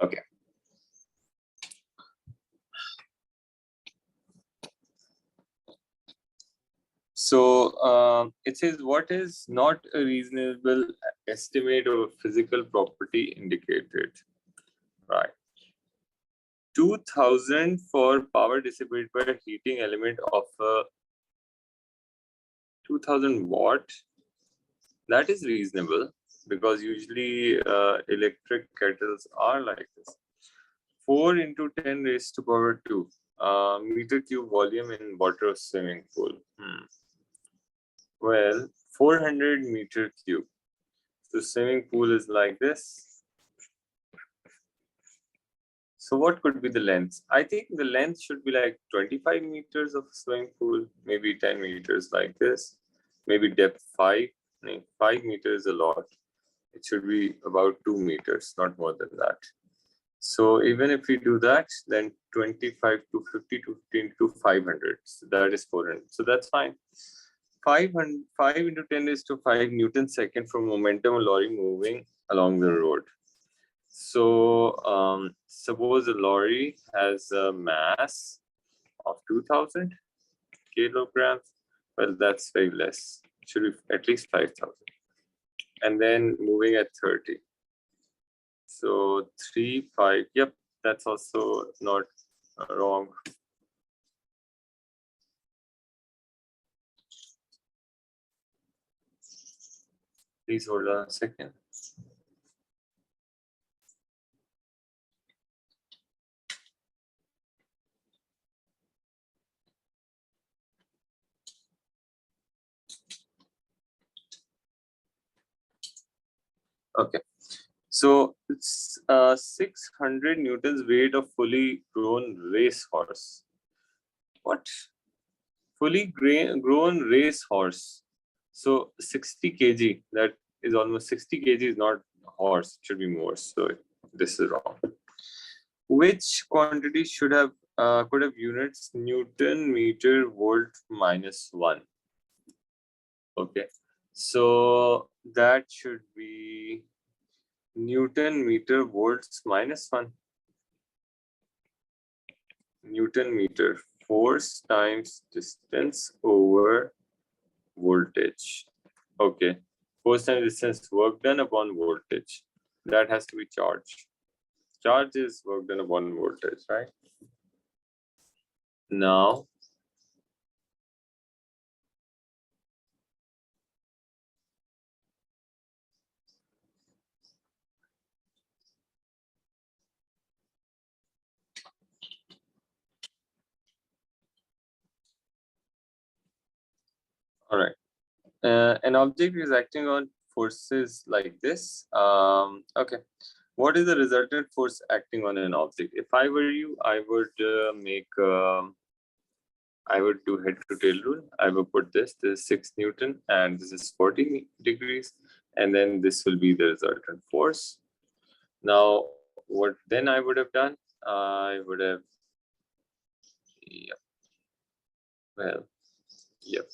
Okay. So it says, what is not a reasonable estimate of a physical property indicated? Right. 2000 for power dissipated by a heating element of 2000 watt. That is reasonable because usually electric kettles are like this. 4 into 10 raised to power 2 meter cube volume in water of swimming pool. Well, 400 meter cube. So swimming pool is like this. So what could be the length? I think the length should be like 25 meters of swimming pool, maybe 10 meters like this, maybe depth 5. 5 meters a lot. It should be about 2 meters, not more than that. So even if we do that, then 25 to 50 to 15 to 500. So that is 400. So that's fine. 5 into 10 is to 5 Newton second from momentum of lorry moving along the road. So suppose a lorry has a mass of 2000 kilograms. Well, that's very less. It should be at least 5,000. And then moving at 30. So 3, 5. Yep, that's also not wrong. Please hold on a second. Okay. So it's 600 newtons weight of fully grown racehorse. What? Fully grown racehorse. So 60 kg, that is almost 60 kg is not horse, it should be more. So this is wrong. Which quantity should have could have units Newton meter volt minus 1? Okay. So that should be Newton meter volts minus 1. Newton meter, force times distance over voltage. Okay. Force times distance, work done upon voltage. That has to be charge. Charge is work done upon voltage, right? Now, all right. An object is acting on forces like this. Okay. What is the resultant force acting on an object? If I were you, I would I would do head to tail rule. I would put this is 6 Newton and this is 40 degrees. And then this will be the resultant force. Now, what then I would have done? I would have, yep. Well, yep.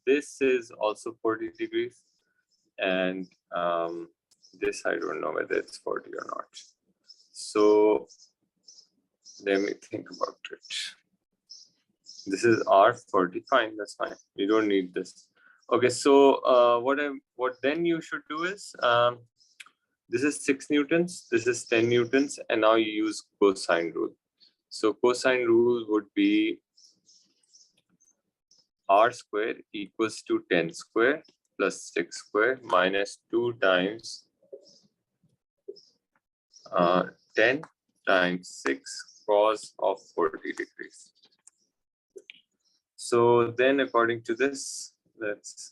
This is also 40 degrees. And this, I don't know whether it's 40 or not. So let me think about it. This is R40, fine, that's fine. You don't need this. Okay, so what then you should do is, this is 6 newtons, this is 10 newtons, and now you use cosine rule. So cosine rule would be R square equals to 10 square plus 6 square minus 2 times 10 times 6 cos of 40 degrees. So then according to this, let's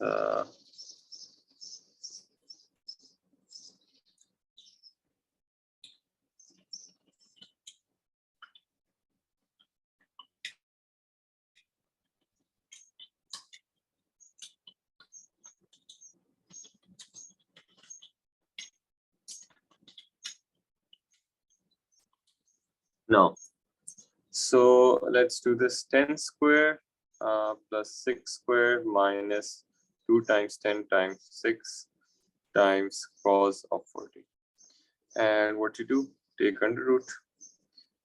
no. So let's do this 10 square plus 6 square minus 2 times 10 times 6 times cos of 40. And what you do, take under root.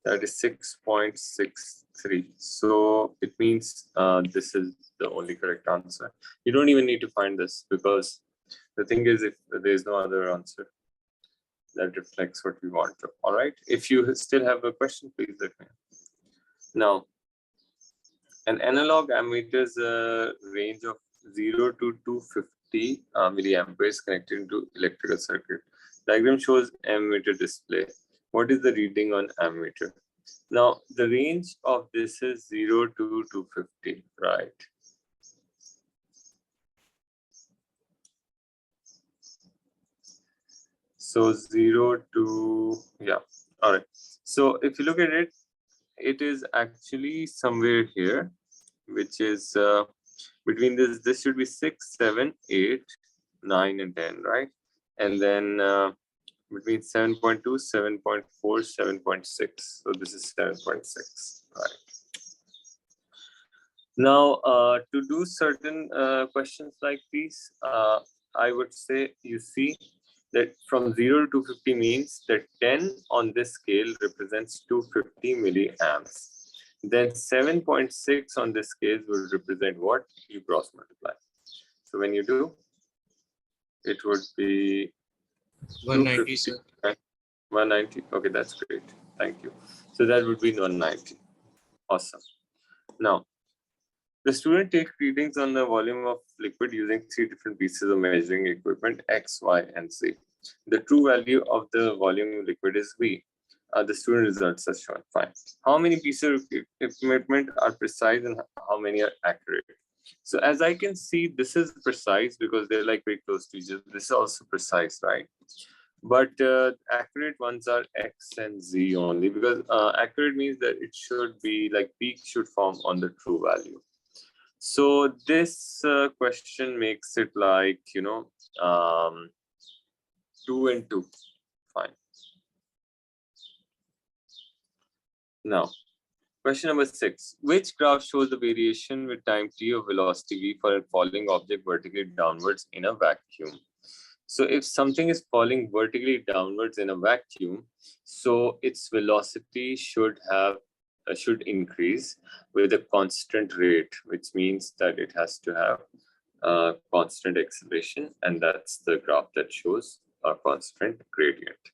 That is 6.63. So it means this is the only correct answer. You don't even need to find this, because the thing is, if there's no other answer that reflects what we want to. All right. If you still have a question, please let me know. Now, an analog ammeter is a range of 0 to 250 milliamperes connected into electrical circuit. Diagram shows ammeter display. What is the reading on ammeter? Now, the range of this is 0 to 250, right? So 0 to, yeah, all right. So if you look at it, it is actually somewhere here, which is between this should be 6, 7, 8, 9, and 10, right? And then between 7.2, 7.4, 7.6. So this is 7.6, right? Now, to do certain questions like these, I would say you see that from 0 to 250 means that 10 on this scale represents 250 milliamps. Then 7.6 on this scale will represent what? You cross multiply. So when you do, it would be 190, sir. 190. Okay, that's great. Thank you. So that would be 190. Awesome. Now, the student takes readings on the volume of liquid using 3 different pieces of measuring equipment, X, Y, and Z. The true value of the volume of liquid is V. The student results are shown. Fine. How many pieces of equipment are precise and how many are accurate? So as I can see, this is precise because they're like very close to each other. This is also precise, right? But accurate ones are X and Z only, because accurate means that it should be like peak should form on the true value. So this question makes it like, 2 and 2. Fine. Now, question number 6. Which graph shows the variation with time t of velocity v for a falling object vertically downwards in a vacuum? So if something is falling vertically downwards in a vacuum, so its velocity should increase with a constant rate, which means that it has to have constant acceleration, and that's the graph that shows a constant gradient.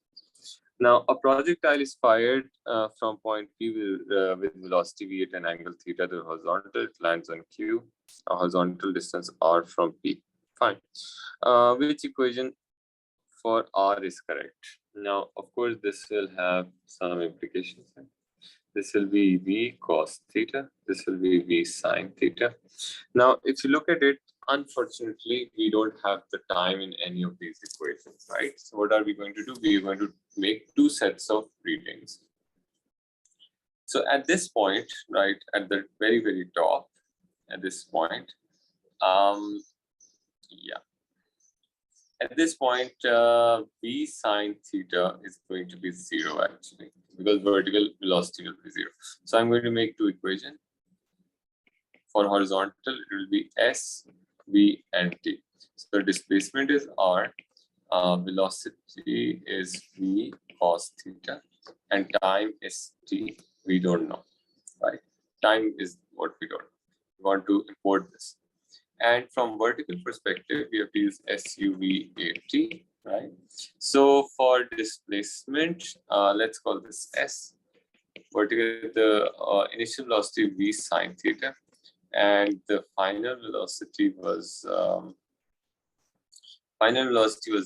Now, a projectile is fired from point P with velocity v at an angle theta to the horizontal. It lands on Q, a horizontal distance r from P. Fine. Which equation for R is correct? Now, of course, this will have some implications. This will be V cos theta. This will be V sine theta. Now, if you look at it, unfortunately, we don't have the time in any of these equations, right? So what are we going to do? We are going to make 2 sets of readings. So at this point, right, at the very, very top, at this point, at this point, V sine theta is going to be 0 actually, because vertical velocity will be 0. So I'm going to make 2 equations. For horizontal, it will be S, V, and T. So displacement is R, velocity is V cos theta, and time is T. We don't know, right? Time is what we don't know. We want to import this. And from vertical perspective, we have to use SUVAT, right? So for displacement, let's call this S. Vertical, the initial velocity V sine theta, and the final velocity was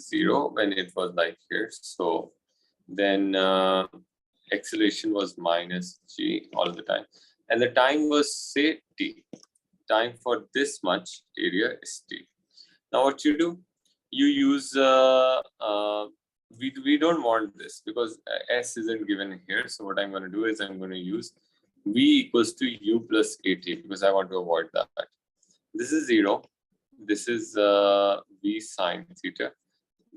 0 when it was like here. So then acceleration was minus g all the time, and the time was say t. Time for this much area is t. Now what you do? You use we don't want this because S isn't given here. So what I'm going to do is I'm going to use V equals to U plus AT because I want to avoid that. This is 0. This is V sine theta.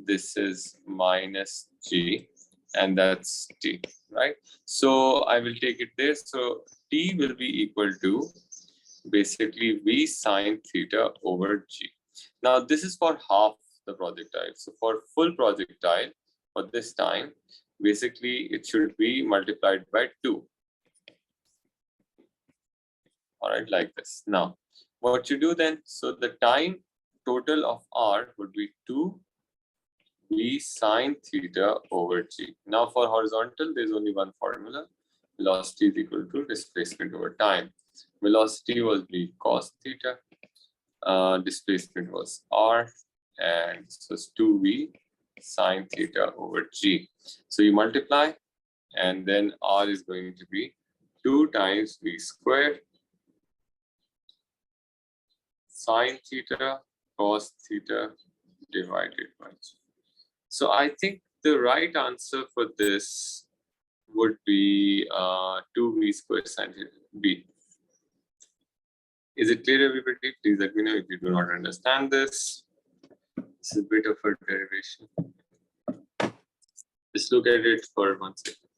This is minus G, and that's T, right? So I will take it there. So T will be equal to basically V sine theta over G. Now this is for half the projectile. So for full projectile, for this time, basically it should be multiplied by 2. All right, like this. Now, what you do then? So the time total of R would be 2v sine theta over g. Now for horizontal, there's only one formula. Velocity is equal to displacement over time. Velocity was v cos theta. Displacement was r, and so it's 2v sine theta over g. So you multiply, and then r is going to be 2 times v squared sine theta cos theta divided by g. So I think the right answer for this would be 2v squared sine theta b. Is it clear, everybody? Please let me know if you do not understand this. This is a bit of a derivation. Just look at it for 1 second.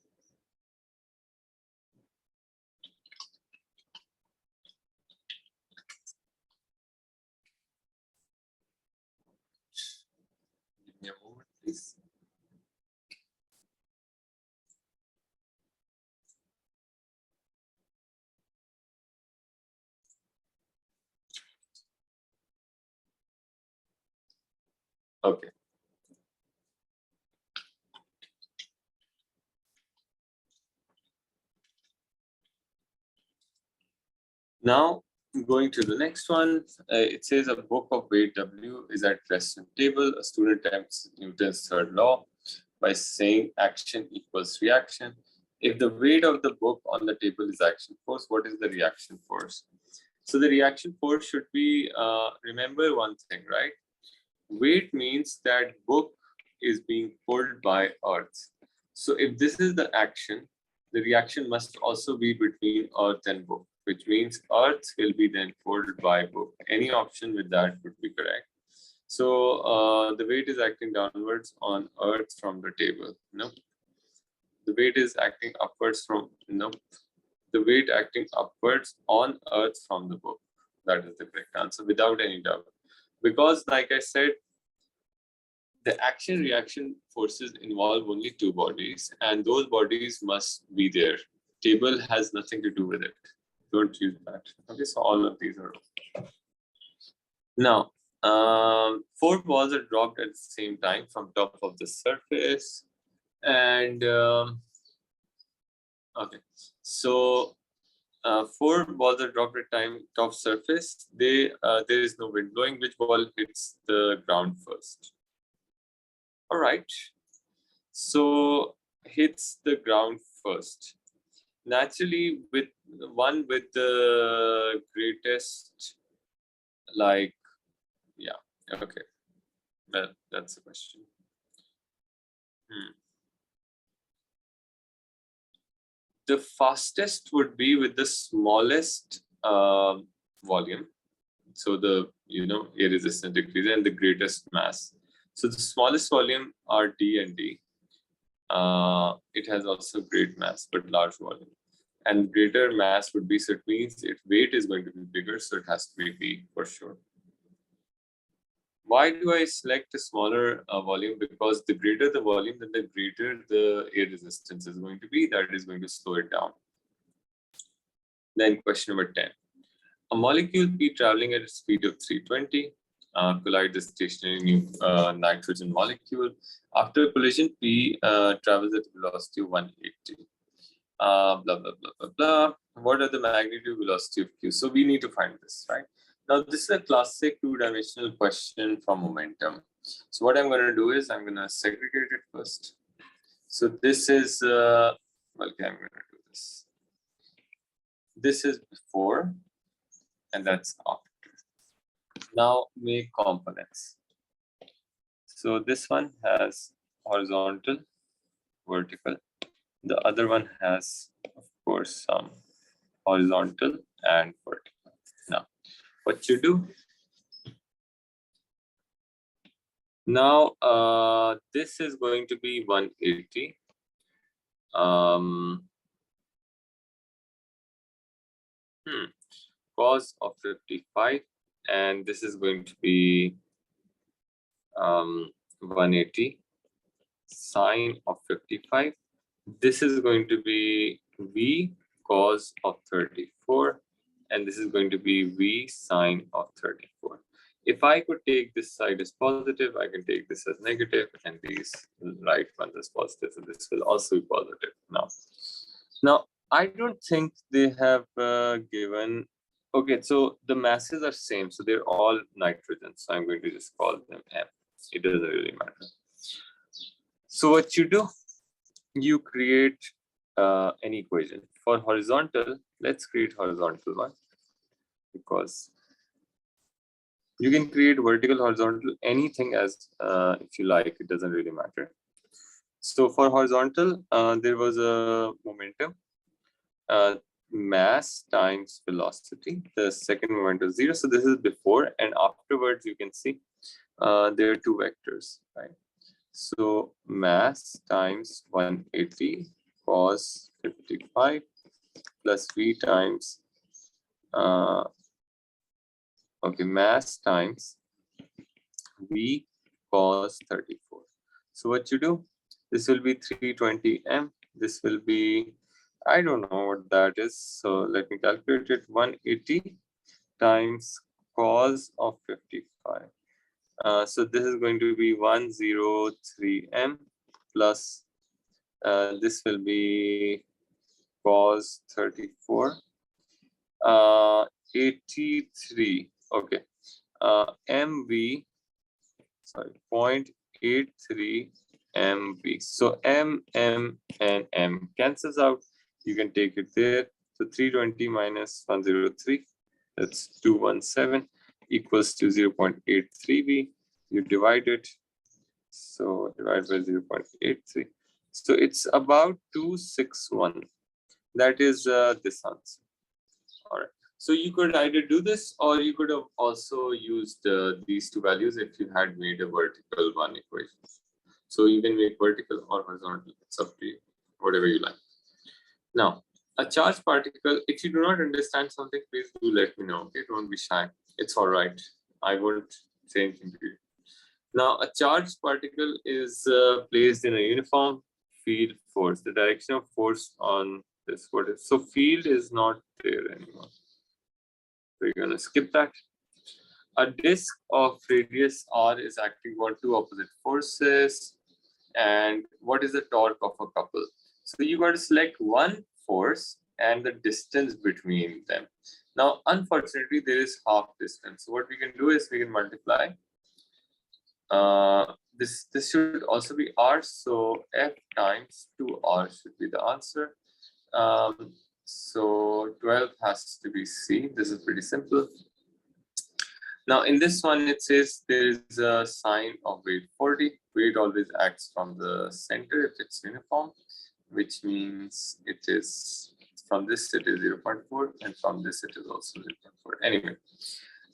Give me a moment, please. Okay. Now, going to the next one, it says a book of weight W is at rest on table. A student attempts Newton's third law by saying action equals reaction. If the weight of the book on the table is action force, what is the reaction force? So the reaction force should be, remember one thing, right? Weight means that book is being pulled by earth. So if this is the action, the reaction must also be between earth and book, which means earth will be then pulled by book. Any option with that would be correct. So the weight is acting downwards on earth from the table. No. The weight is acting upwards from, no. The weight acting upwards on earth from the book. That is the correct answer without any doubt. Because like I said, the action reaction forces involve only 2 bodies, and those bodies must be there. Table has nothing to do with it. Don't use that. Okay, so all of these are okay. Now, 4 balls are dropped at the same time from top of the surface, and okay, so 4 balls are dropped at time top surface. There is no wind blowing. Which ball hits the ground first? All right, so hits the ground first. Naturally, with one with the greatest, like, yeah, okay, well, that's the question. The fastest would be with the smallest volume. So the, air resistance decreases, and the greatest mass. So the smallest volume are D and D. It has also great mass, but large volume. And greater mass would be, so it means its weight is going to be bigger, so it has to be B for sure. Why do I select a smaller volume? Because the greater the volume, then the greater the air resistance is going to be. That is going to slow it down. Then question number 10. A molecule P traveling at a speed of 320 collide the stationary nitrogen molecule. After collision, P travels at a velocity of 180. Blah, blah, blah, blah, blah. What are the magnitude velocity of Q? So we need to find this, right? Now, this is a classic 2-dimensional question from momentum. So what I'm going to do is I'm going to segregate it first. So this is, okay, I'm going to do this. This is before, and that's after. Now make components. So this one has horizontal, vertical. The other one has, of course, some horizontal and vertical. Now, what you do? Now, this is going to be 180. Cos of 55, and this is going to be 180 sine of 55. This is going to be V cos of 34, and this is going to be V sine of 34. If I could take this side as positive, I can take this as negative, and these right ones as positive. So this will also be positive now. I don't think they have given. Okay, so the masses are same, so they're all nitrogen. So I'm going to just call them M. It doesn't really matter. So what you do, you create an equation for horizontal. Let's create horizontal one, because you can create vertical, horizontal, anything as if you like. It doesn't really matter. So for horizontal, there was a momentum, mass times velocity. The second moment is 0. So this is before, and afterwards you can see there are two vectors, right? So mass times 180 cos 55 plus V times mass times V cos 34. So what you do, this will be 320 M. This will be, I don't know what that is. So let me calculate it. 180 times cos of 55. So this is going to be 103 M plus this will be cos 34. 83. Okay. MV, sorry, 0.83 MV. So M, and M cancels out. You can take it there. So 320 minus 103, that's 217, equals to 0.83 V. You divide it. So divide by 0.83. So it's about 261. That is this answer. All right. So you could either do this, or you could have also used these two values if you had made a vertical one equation. So you can make vertical or horizontal. It's up to you, whatever you like. Now, a charged particle, if you do not understand something, please do let me know. Okay, don't be shy. It's all right. I won't say anything to you. Now, a charged particle is placed in a uniform field force. The direction of force on this, what is, so field is not there anymore. So you're gonna skip that. A disk of radius r is acting on two opposite forces. And what is the torque of a couple? So you got to select one force and the distance between them. Now, unfortunately, there is half distance. So what we can do is we can multiply. This should also be r. So F times 2r should be the answer. So 12 has to be C. This is pretty simple. Now, in this one, it says there is a sign of weight 40. Weight always acts from the center if it's uniform, which means it is from this it is 0.4, and from this it is also 0.4. Anyway,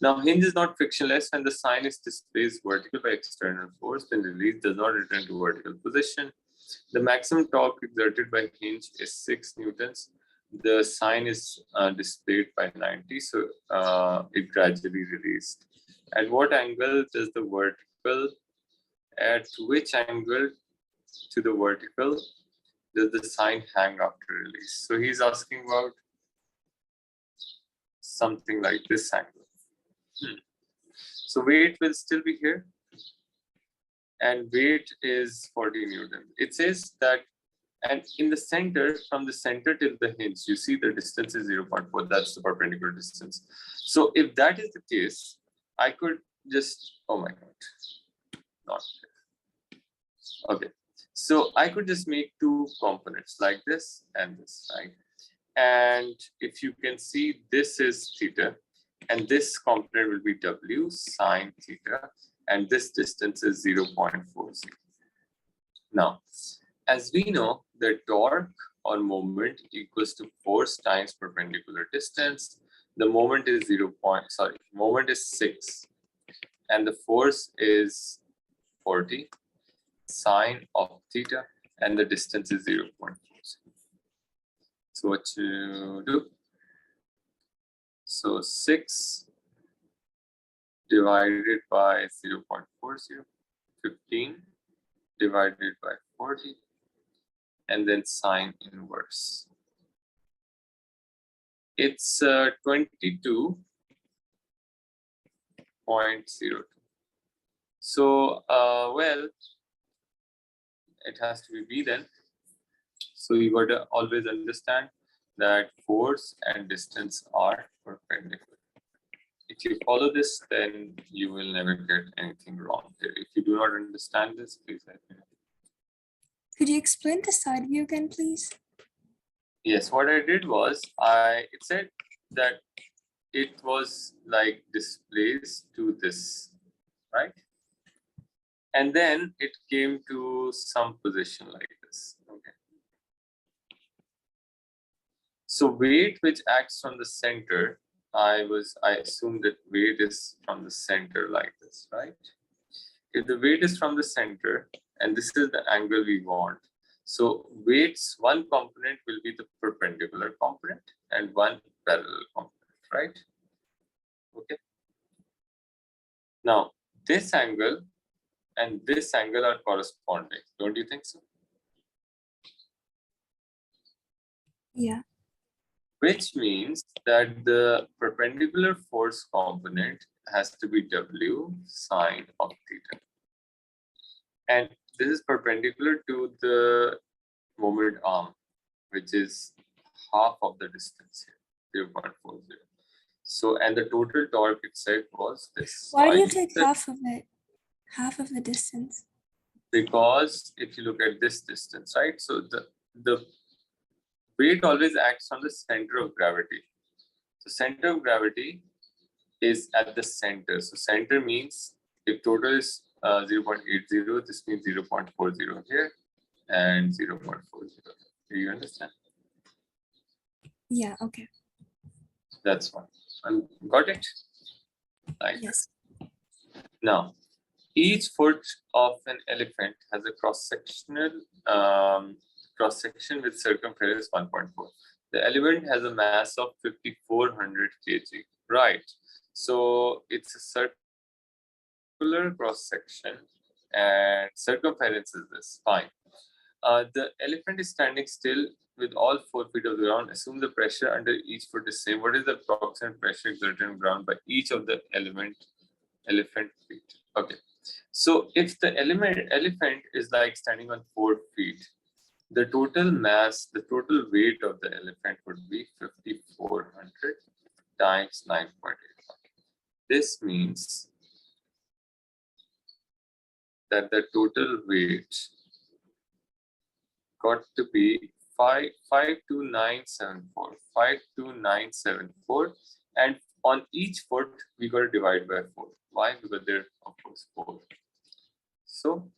now hinge is not frictionless. When the sign is displaced vertical by external force, then release does not return to vertical position. The maximum torque exerted by hinge is 6 newtons. The sign is displayed by 90, so it gradually released. At what angle does the vertical, at which angle to the vertical does the sign hang after release? So he's asking about something like this angle. So weight will still be here, and weight is 40 newton. It says that, and in the center, from the center till the hinge, you see the distance is 0.4. That's the perpendicular distance. So if that is the case, I could just, oh my God, not here. Okay. So I could just make two components like this and this, right? And if you can see, this is theta, and this component will be W sine theta, and this distance is 0.40. Now, as we know, the torque or moment equals to force times perpendicular distance. The moment is moment is 6, and the force is 40 sine of theta, and the distance is 0.4. So what you do? So 6 divided by 0.40. 15 divided by 40, and then sine inverse. It's 22.02. So, well, it has to be B then. So you got to always understand that force and distance are perpendicular. If you follow this, then you will never get anything wrong here. If you do not understand this, please let me know. Could you explain the side view again, please? Yes, what I did was it said that it was like displaced to this, right? And then it came to some position like this. Okay. So weight which acts from the center, I assumed that weight is from the center like this, right? If the weight is from the center and this is the angle we want, so weight's one component will be the perpendicular component and one parallel component, right? Okay. Now this angle and this angle are corresponding, don't you think so? Yeah. Which means that the perpendicular force component has to be W sine of theta. And this is perpendicular to the moment arm, which is half of the distance here, 0.40. So, and the total torque itself was this. Why do you take half of it? Half of the distance? Because if you look at this distance, right? So the weight always acts on the center of gravity. So center of gravity is at the center. So center means if total is 0.80, this means 0.40 here and 0.40. Do you understand? Yeah, okay. That's one. Got it? Like yes. Now, each foot of an elephant has a cross section with circumference 1.4. The elephant has a mass of 5,400 kg. Right. So it's a circular cross section and circumference is this. Fine. The elephant is standing still with all 4 feet of the ground. Assume the pressure under each foot is same. What is the approximate pressure exerted on ground by each of the elephant feet? Okay. So if the elephant is like standing on 4 feet, the total mass, the total weight of the elephant would be 5,400 times 9.85. This means that the total weight got to be 52974, and on each foot we got to divide by 4. Why? Because there of course 4. So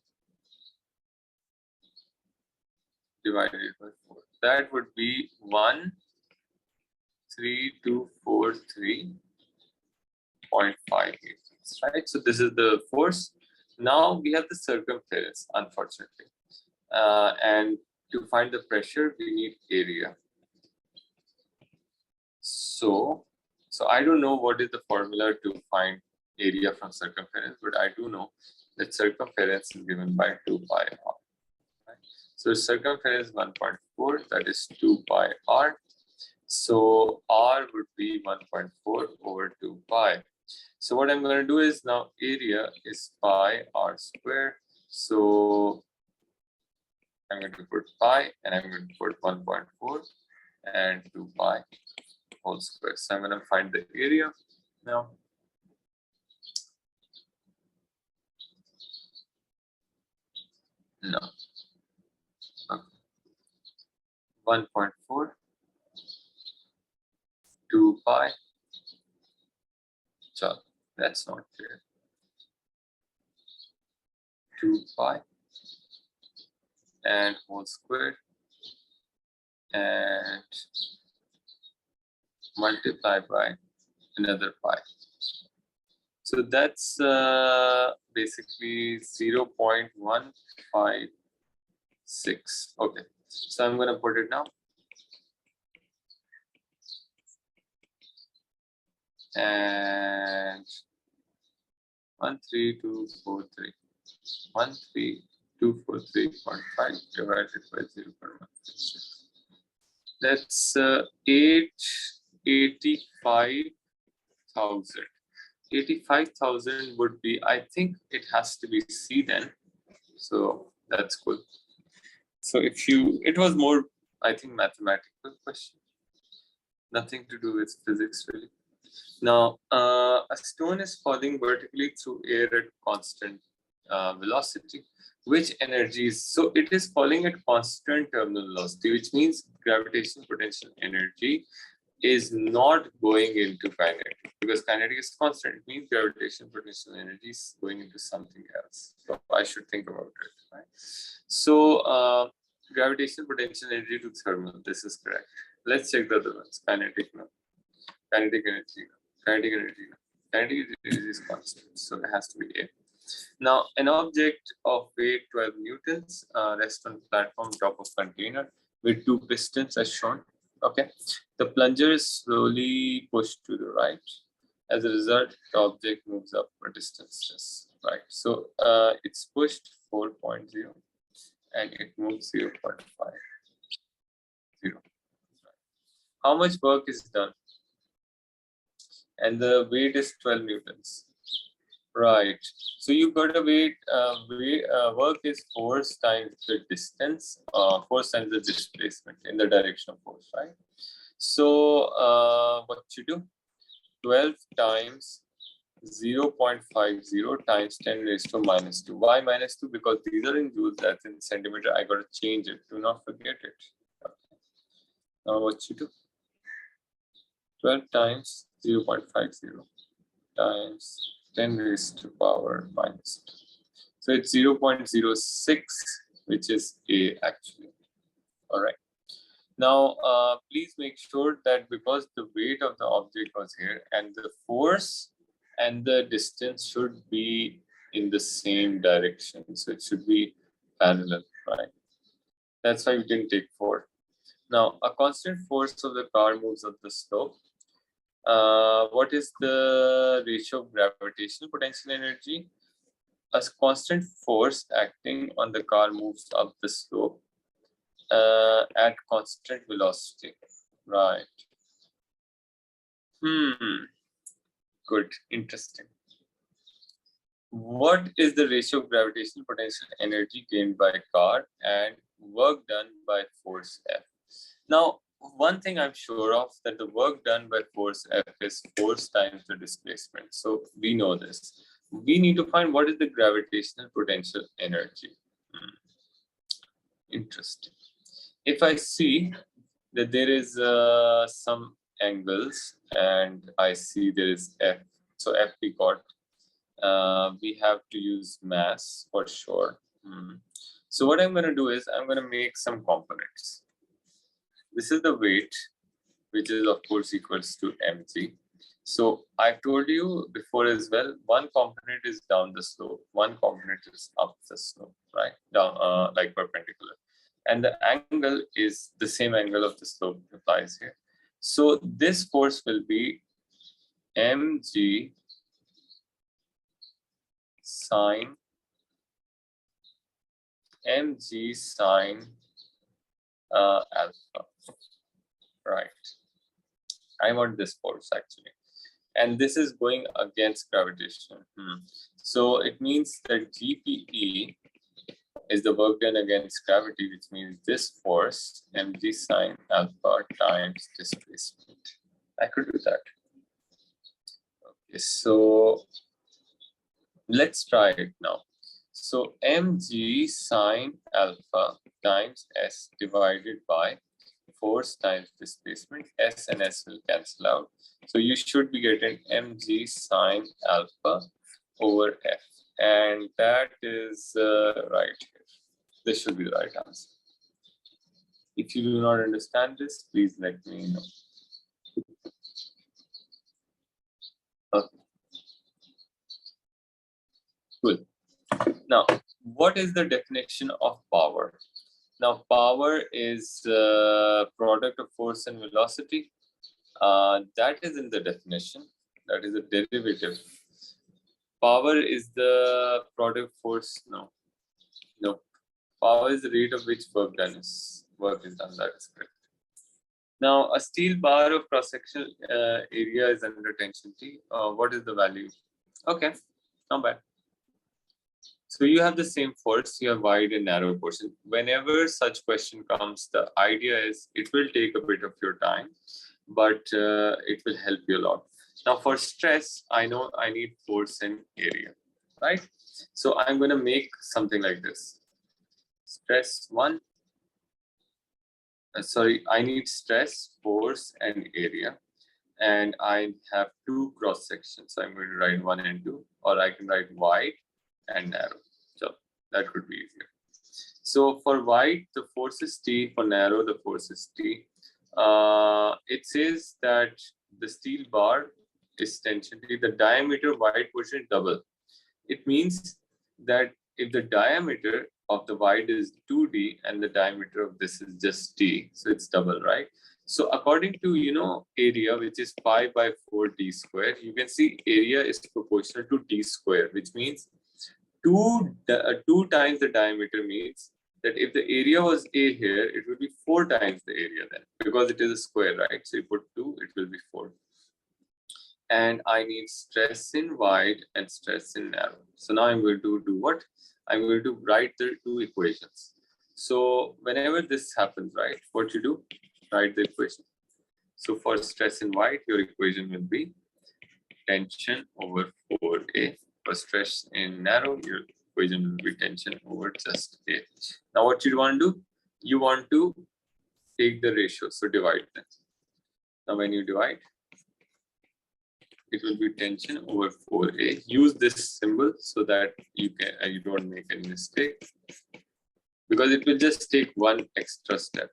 divided by 4. That would be 13243.58. Right. So this is the force. Now we have the circumference, unfortunately, and to find the pressure we need area. So I don't know what is the formula to find area from circumference, but I do know that circumference is given by 2 pi r. Right? So circumference 1.4, that is 2 pi r. So r would be 1.4 over 2 pi. So what I'm going to do is now area is pi r square. So I'm going to put pi and I'm going to put 1.4 and 2 pi whole square. So I'm going to find the area now. No. Okay. 1.4, 2 pi. So that's not clear. 2 pi and whole square and multiply by another pi. So that's basically 0.156. Okay, so I'm going to put it now. And 13243. 13243.5 divided by 0.166. That's 85,000. 85,000 would be, I think it has to be C then. So that's good. So if you, it was more, I think, mathematical question. Nothing to do with physics really. Now, a stone is falling vertically through air at constant velocity. Which energy is, so it is falling at constant terminal velocity, which means gravitational potential energy is not going into kinetic, because kinetic is constant. It means gravitational potential energy is going into something else. So I should think about it. Right? So gravitational potential energy to thermal, this is correct. Let's check the other ones. Kinetic now. Kinetic energy now. Kinetic energy now. Kinetic energy is constant, so it has to be A. Now, an object of weight 12 newtons rests on platform top of container with two pistons as shown. Okay, the plunger is slowly pushed to the right. As a result, the object moves up a distance. Right, so it's pushed 4.0 and it moves 0.5. How much work is done? And the weight is 12 newtons. Right. So you got a weight, work is force times the distance, force times the displacement in the direction of force, right? So what you do? 12 times 0.50 times 10 raised to minus 2. Why minus 2? Because these are in joules, that's in centimeter. I got to change it. Do not forget it. Okay. Now what you do? 12 times 0.50 times 10 raised to power minus 2. So it's 0.06, which is A actually. All right. Now, please make sure that because the weight of the object was here and the force and the distance should be in the same direction. So it should be parallel, right? That's why we didn't take 4. Now, a constant force of the car moves up the slope. What is the ratio of gravitational potential energy? A constant force acting on the car moves up the slope at constant velocity. Right. Good. Interesting. What is the ratio of gravitational potential energy gained by a car and work done by force F? Now, one thing I'm sure of, that the work done by force F is force times the displacement. So we know this. We need to find what is the gravitational potential energy. Interesting. If I see that there is some angles and I see there is F, so F we got, we have to use mass for sure. So what I'm going to do is I'm going to make some components. This is the weight, which is of course equals to mg. So I told you before as well, one component is down the slope, one component is up the slope, right? Down, like perpendicular. And the angle is the same angle of the slope applies here. So this force will be mg sine alpha, right? I want this force actually. And this is going against gravitation. So it means that GPE is the work done against gravity, which means this force, mg sine alpha times displacement. I could do that. Okay, so let's try it now. So mg sine alpha times s divided by force times displacement. S and S will cancel out. So you should be getting mg sine alpha over F. And that is right here. This should be the right answer. If you do not understand this, please let me know. Okay. Good. Now, what is the definition of power? Now, power is the product of force and velocity. That is in the definition. That is a derivative. Power is the product force. No. Power is the rate of which work is done. That is correct. Now, a steel bar of cross-sectional area is under tension T. What is the value? Okay, not bad. So you have the same force, you have wide and narrow portion. Whenever such question comes, the idea is it will take a bit of your time, but it will help you a lot. Now for stress, I know I need force and area, right? So I'm going to make something like this. Stress one. I need stress, force, and area. And I have two cross sections. So I'm going to write 1 and 2, or I can write wide and narrow. So that could be easier. So for wide, the force is T. For narrow, the force is T. It says that the steel bar is tension T. The diameter wide portion is double. It means that if the diameter of the wide is 2D and the diameter of this is just T, so it's double, right? So according to, area, which is pi by 4D square, you can see area is proportional to D square, which means 2 times the diameter means that if the area was A here, it would be 4 times the area then, because it is a square, right? So you put 2, it will be 4. And I need stress in wide and stress in narrow. So now I'm going to do what? I'm going to write the two equations. So whenever this happens, right, what you do? Write the equation. So for stress in wide, your equation will be tension over 4A. For stress in narrow, your equation will be tension over just A. Now what you want to do? You want to take the ratio, so divide them. Now when you divide, it will be tension over 4A. Use this symbol so that you don't make any mistake, because it will just take one extra step.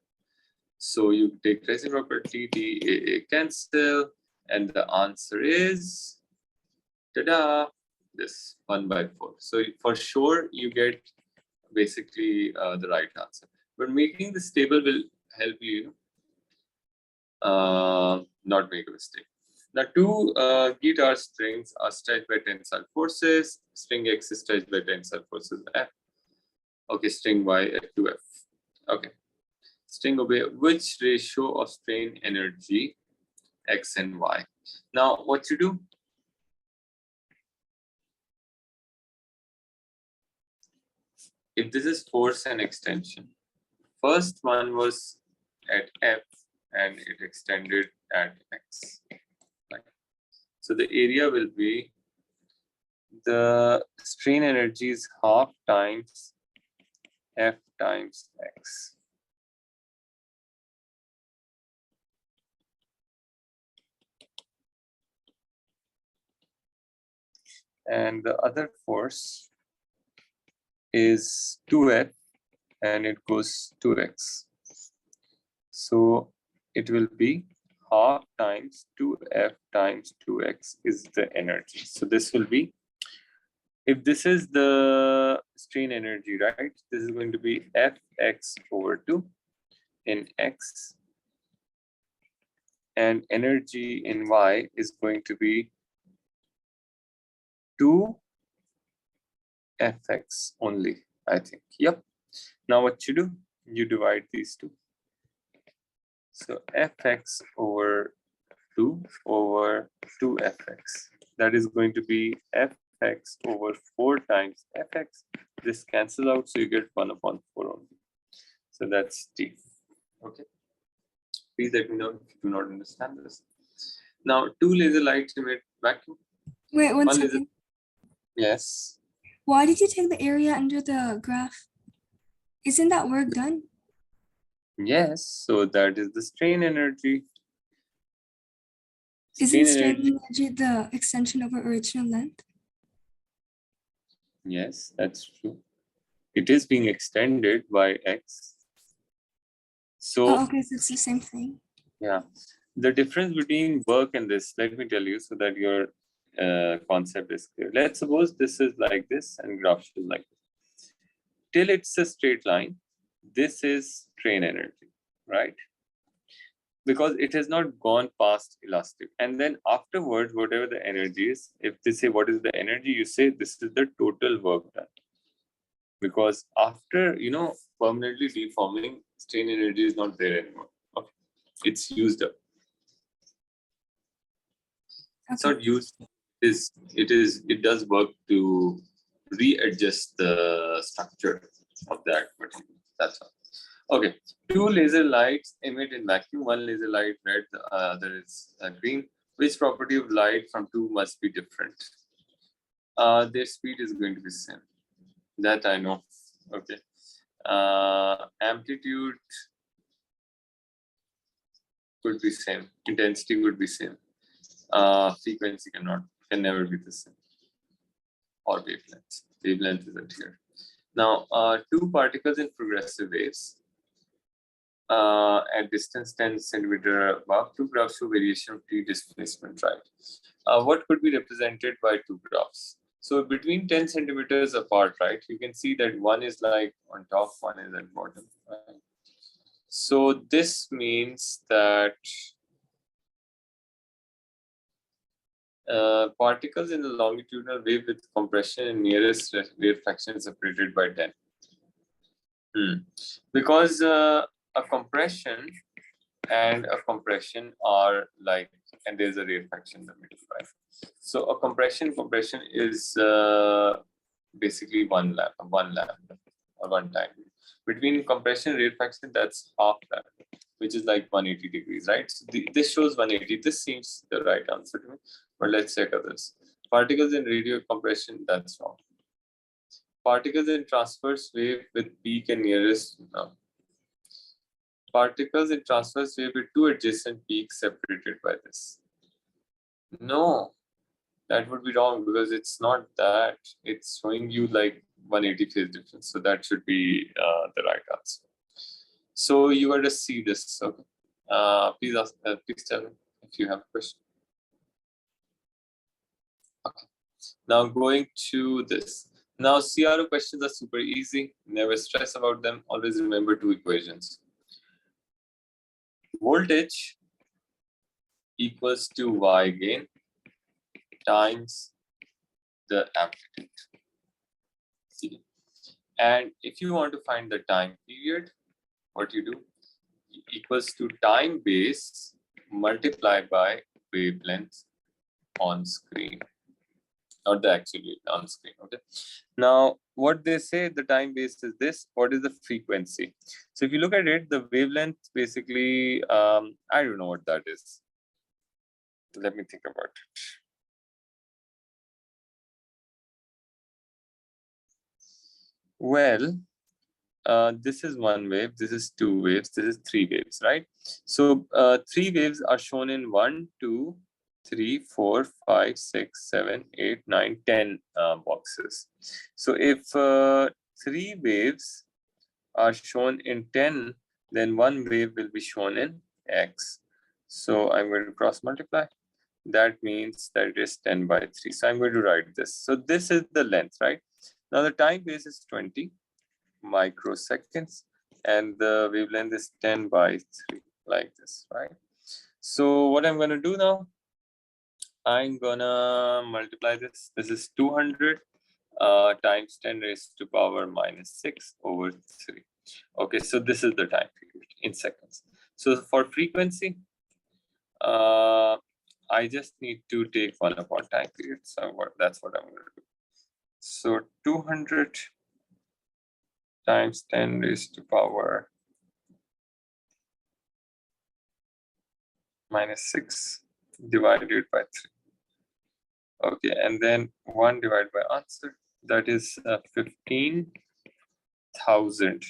So you take reciprocity, DAA cancel, and the answer is, ta-da, this 1 by 4. So for sure, you get basically the right answer. But making this table will help you not make a mistake. Now, two guitar strings are stretched by tensile forces. String X is stretched by tensile forces F. Okay, string Y at 2F. Okay. String obey which ratio of strain energy X and Y? Now, what you do? If this is force and extension, first one was at F and it extended at X. Right? So the area will be the strain energy is half times F times X. And the other force is 2F and it goes 2X. So it will be half times 2F times 2X is the energy. So this will be, if this is the strain energy, right? This is going to be Fx over 2 in X. And energy in Y is going to be 2Fx only, I think. Yep. Now what you do? You divide these two. So Fx over 2 over 2Fx. That is going to be Fx over 4 times Fx. This cancels out, so you get 1 upon 4 only. So that's T. Okay. Please let me know if you do not understand this. Now, 2 laser lights emit vacuum. Wait, one second. Laser. Yes. Why did you take the area under the graph? Isn't that work done? Yes. So that is the strain energy. Isn't strain energy the extension over original length? Yes, that's true. It is being extended by X. So, okay, so it's the same thing. Yeah. The difference between work and this, let me tell you so that your concept is clear. Let's suppose this is like this and graph is like this. Till it's a straight line, this is strain energy, right? because it has not gone past elastic. And then afterwards, whatever the energy is, if they say what is the energy, you say this is the total work done. Because after, permanently deforming, strain energy is not there anymore. Okay. It's used up. It's Okay. not used. It does work to readjust the structure of that material. That's all. Okay. 2 laser lights emit in vacuum. 1 laser light red, the other is green. Which property of light from 2 must be different? Their speed is going to be same. That I know. Okay. Amplitude could be same. Intensity would be same. Frequency can never be the same. Or wavelength. Wavelength isn't here. Now, 2 particles in progressive waves at distance 10 centimeter above. 2 graphs show variation of T displacement, right? What could be represented by 2 graphs? So between 10 centimeters apart, right, you can see that one is like on top, one is at bottom, right? So this means that particles in the longitudinal wave with compression and nearest rarefaction separated by 10. Because a compression and a compression are like, and there's a rarefaction in the middle, right? So a compression is basically one lambda or one time. Between compression and rarefaction, that's half that, which is like 180 degrees, right? So this shows 180. This seems the right answer to me, but let's check others. Particles in radio compression, that's wrong. Particles in transverse wave with peak and nearest, no. Particles in transverse wave with 2 adjacent peaks separated by this. No, that would be wrong because it's not that. It's showing you like 180 phase difference. So that should be the right answer. So you got to see this. Okay. Please tell me if you have a question. Okay. Now going to this. Now CRO questions are super easy. Never stress about them. Always remember 2 equations. Voltage equals to Y gain times the amplitude. See. And if you want to find the time period, what you do equals to time base multiplied by wavelength on screen, not the actual on screen. Okay. Now, what they say, the time base is this. What is the frequency? So if you look at it, the wavelength basically, I don't know what that is. Let me think about it. Well, this is 1 wave, this is 2 waves, this is 3 waves, right? So 3 waves are shown in 1, 2, 3, 4, 5, 6, 7, 8, 9, 10 boxes. So if 3 waves are shown in 10, then 1 wave will be shown in X. So I'm going to cross multiply. That means that it is 10 by 3. So I'm going to write this. So this is the length, right? Now the time base is 20 microseconds and the wavelength is 10 by 3, like this, right? So what I'm going to do now, I'm going to multiply this. This is 200 times 10 raised to power minus 6 over 3. Okay, so this is the time period in seconds. So for frequency, I just need to take 1 upon time period. So that's what I'm going to do. So 200 times 10 raised to power minus 6 divided by 3. Okay, and then 1 divided by answer, that is 15,000.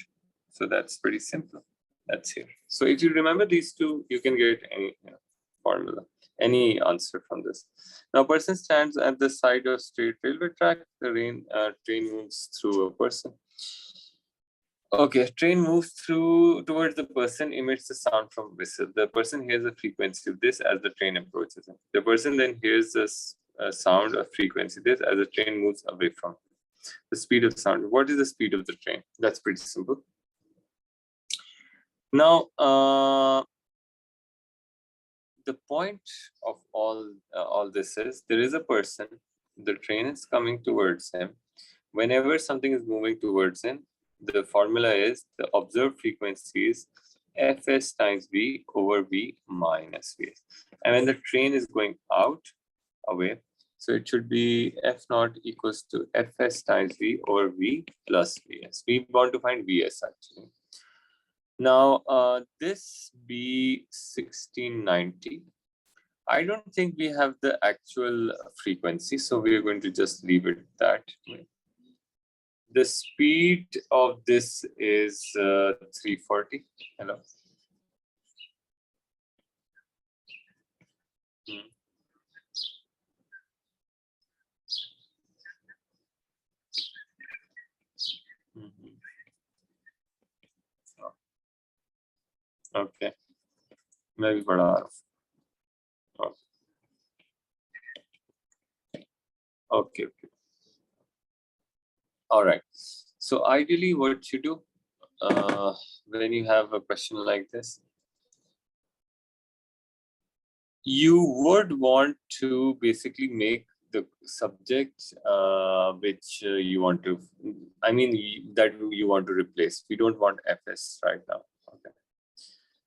So that's pretty simple. That's here. So if you remember these 2, you can get any formula, any answer from this. Now, person stands at the side of straight railway track. The train moves through a person. Okay, train moves towards the person, emits the sound from whistle. The person hears the frequency of this as the train approaches him. The person then hears this sound of frequency this as the train moves away from him. The speed of sound. What is the speed of the train? That's pretty simple. Now, the point of all this is there is a person, the train is coming towards him. Whenever something is moving towards him, the formula is the observed frequency is Fs times V over V minus Vs. And when the train is going out, away, so it should be F naught equals to Fs times V over V plus Vs. We want to find Vs actually. Now, this B1690, I don't think we have the actual frequency, so we are going to just leave it that way. The speed of this is 340. Hello. Okay. Maybe bada. Okay. All right. So ideally, what you do when you have a question like this, you would want to basically make the subject which you want to, that you want to replace. We don't want Fs right now. Okay.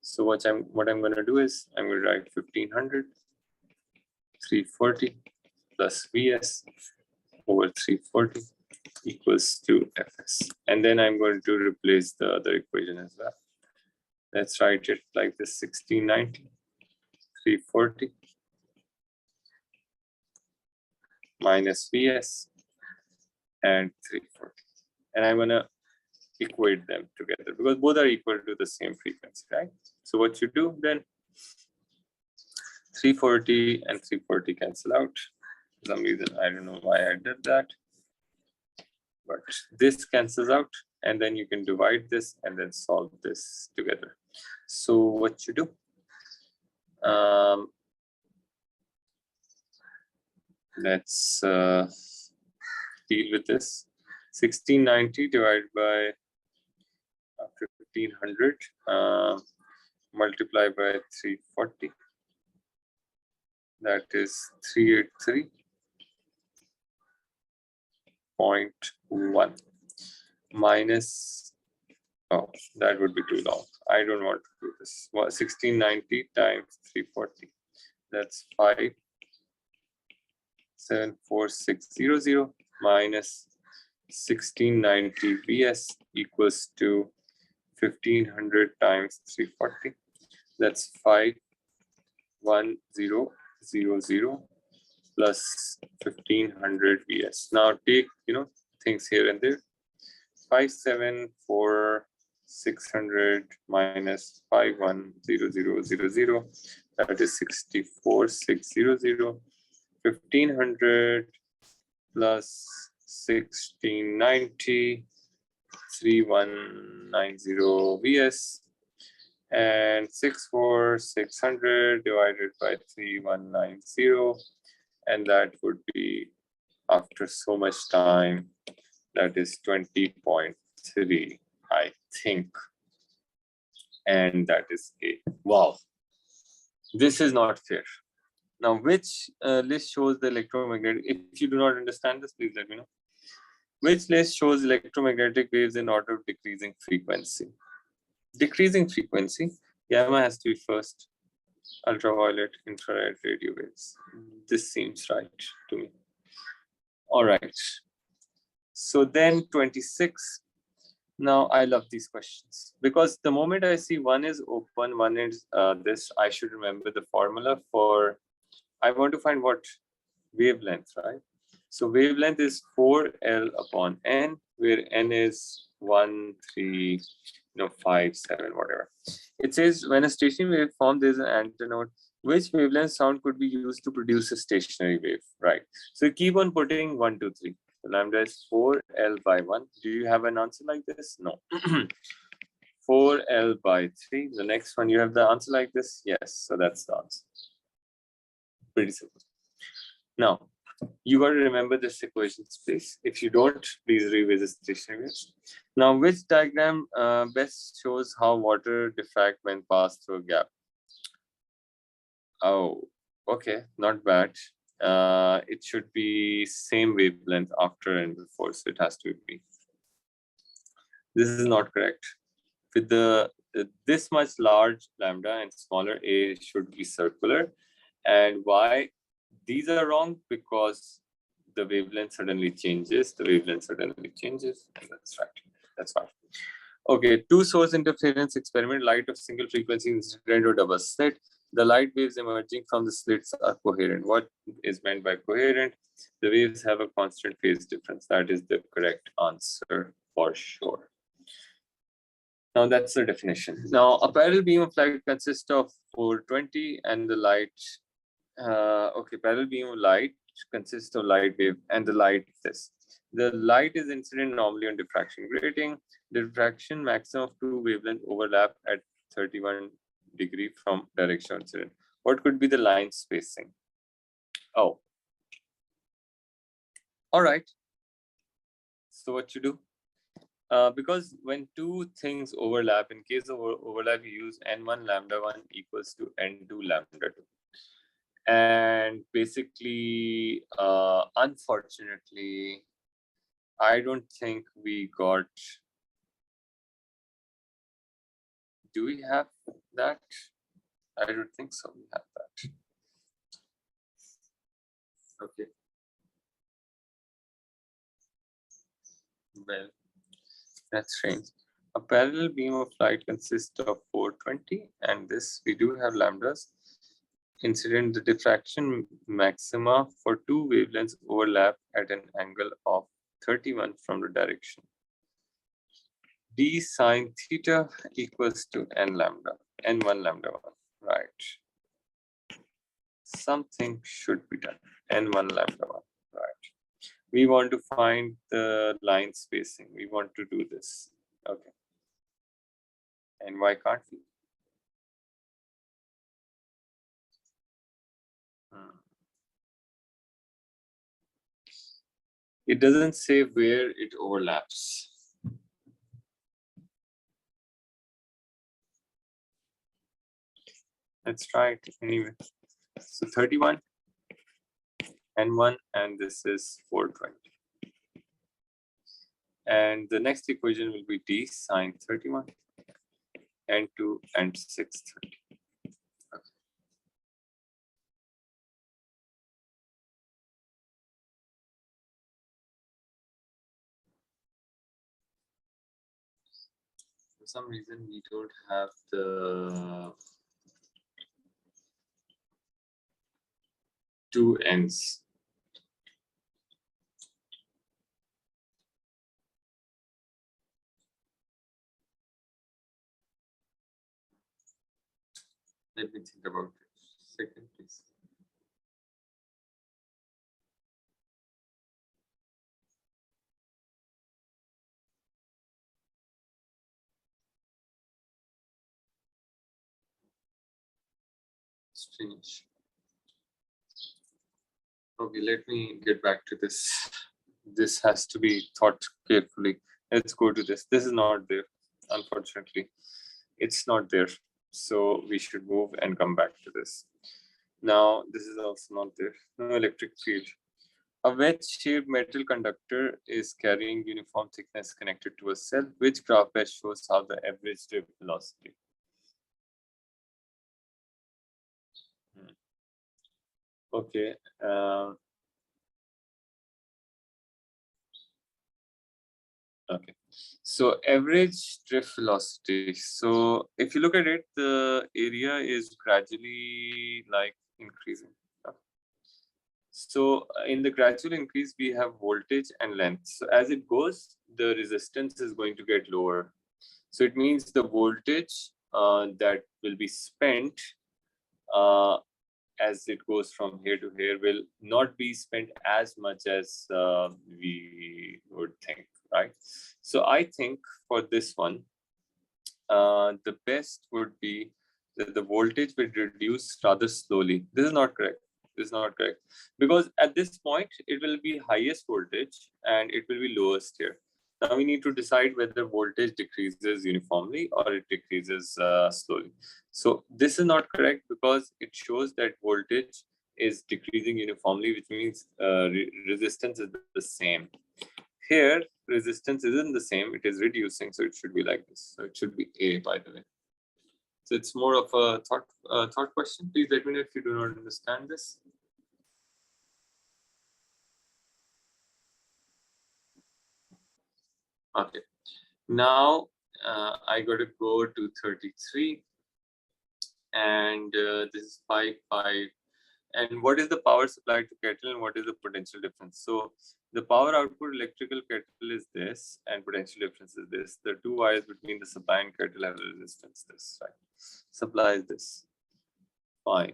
So what I'm going to do is I'm going to write 1500 340 plus Vs over 340 equals to Fs. And then I'm going to replace the other equation as well. Let's write it like this: 1690 340 minus Vs and 340. And I'm going to equate them together because both are equal to the same frequency, right? So what you do then, 340 and 340 cancel out. For some reason, I don't know why I did that. But this cancels out, and then you can divide this and then solve this together. So what you do, let's deal with this. 1690 divided by 1500 multiplied by 340. That is 383.1 minus, oh, that would be too long. I don't want to do this. 1690 times 340. That's 5,74600 minus 1690 Vs equals to 1500 times 340. That's 5,100 plus 1500 Vs. Now take things here and there. 5,74600 minus 5,10000. That is 64,600. 1500 plus 1690, 3190 Vs, and 64,600 divided by 3190, and that would be, after so much time, that is 20.3, I think, and that is A. Wow, this is not fair. Now, which list shows the electromagnetic? If you do not understand this, please let me know. Which list shows electromagnetic waves in order of decreasing frequency? Decreasing frequency, gamma has to be first, ultraviolet, infrared, radio waves. This seems right to me. All right. So then 26. Now I love these questions because the moment I see one is open, one is this, I should remember the formula for, I want to find what? Wavelength, right? So wavelength is 4L upon N, where N is 1, 3, 5, 7, whatever. It says when a stationary wave forms, there's an antinode. Which wavelength sound could be used to produce a stationary wave, right? So keep on putting 1, 2, 3. So lambda is 4L by 1. Do you have an answer like this? No. 4L by 3. The next one, you have the answer like this? Yes. So that's the answer. Pretty simple. Now, you got to remember this equations, please. If you don't, please revisit stationary waves. Now, which diagram best shows how water diffract when passed through a gap? Oh, okay, not bad. It should be same wavelength after and before, so it has to be. This is not correct. With the this much large lambda and smaller a, it should be circular. And why these are wrong? Because the wavelength suddenly changes. The wavelength suddenly changes. That's right. That's fine. Okay, two source interference experiment, light of single frequency incident or double slit. The light waves emerging from the slits are coherent. What is meant by coherent? The waves have a constant phase difference. That is the correct answer for sure. Now that's the definition. Now a parallel beam of light consists of 420 and the light, okay, parallel beam of light consists of light wave and the light is this. The light is incident normally on diffraction grating. The diffraction maximum of two wavelengths overlap at 31 degree from direction of incident. What could be the line spacing? Oh, all right. So what you do? Because when two things overlap, in case of overlap, you use n1 lambda 1 equals to n2 lambda 2. And basically, unfortunately, I don't think we got. Do we have that? I don't think so. We have that. Okay. Well, that's strange. A parallel beam of light consists of 420, and this we do have lambdas. Incident, the diffraction maxima for two wavelengths overlap at an angle of 31 from the direction. D sine theta equals to n lambda, n1 lambda 1, right? Something should be done, n1 lambda 1, right? We want to find the line spacing. We want to do this, okay. And why can't we? It doesn't say where it overlaps. Let's try it anyway. So 31, n1, and this is 420. And the next equation will be d sine 31, n2, and 630. Okay. For some reason, we don't have the two ends. Let me think about it. Second, please. Strange. Okay, let me get back to this. This has to be thought carefully. Let's go to this. This is not there, unfortunately. It's not there. So we should move and come back to this. Now, this is also not there. No electric field. A wedge-shaped metal conductor is carrying uniform thickness connected to a cell. Which graph best shows how the average drift velocity? Okay. Okay. So average drift velocity. So if you look at it, the area is gradually like increasing. So in the gradual increase, we have voltage and length. So as it goes, the resistance is going to get lower. So it means the voltage that will be spent as it goes from here to here will not be spent as much as we would think, right? So I think for this one, the best would be that the voltage will reduce rather slowly. This is not correct. This is not correct. Because at this point, it will be highest voltage and it will be lowest here. Now we need to decide whether voltage decreases uniformly or it decreases slowly. So this is not correct because it shows that voltage is decreasing uniformly, which means resistance is the same. Here, resistance isn't the same, it is reducing, so it should be like this. So it should be A, by the way. So it's more of a thought question. Please let me know if you do not understand this. Okay, now I got to go to 33, and this is 5, 5. And what is the power supplied to kettle and what is the potential difference? So the power output electrical kettle is this and potential difference is this. The two wires between the supply and kettle have a resistance this, right? Supply is this. Fine.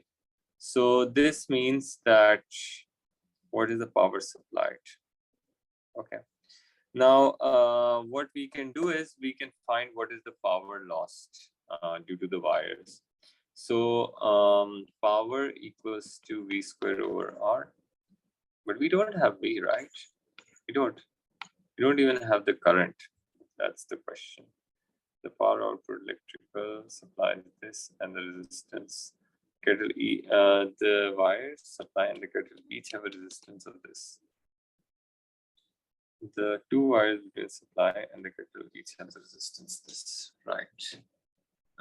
So this means that what is the power supplied? Okay. Now, what we can do is we can find what is the power lost due to the wires. So power equals to V squared over R, but we don't have V, right? We don't even have the current. That's the question. The power output electrical supply is this and the resistance. Kettle E, the wires supply and the kettle each have a resistance of this. The two wires between supply and the kettle each has a resistance this, right?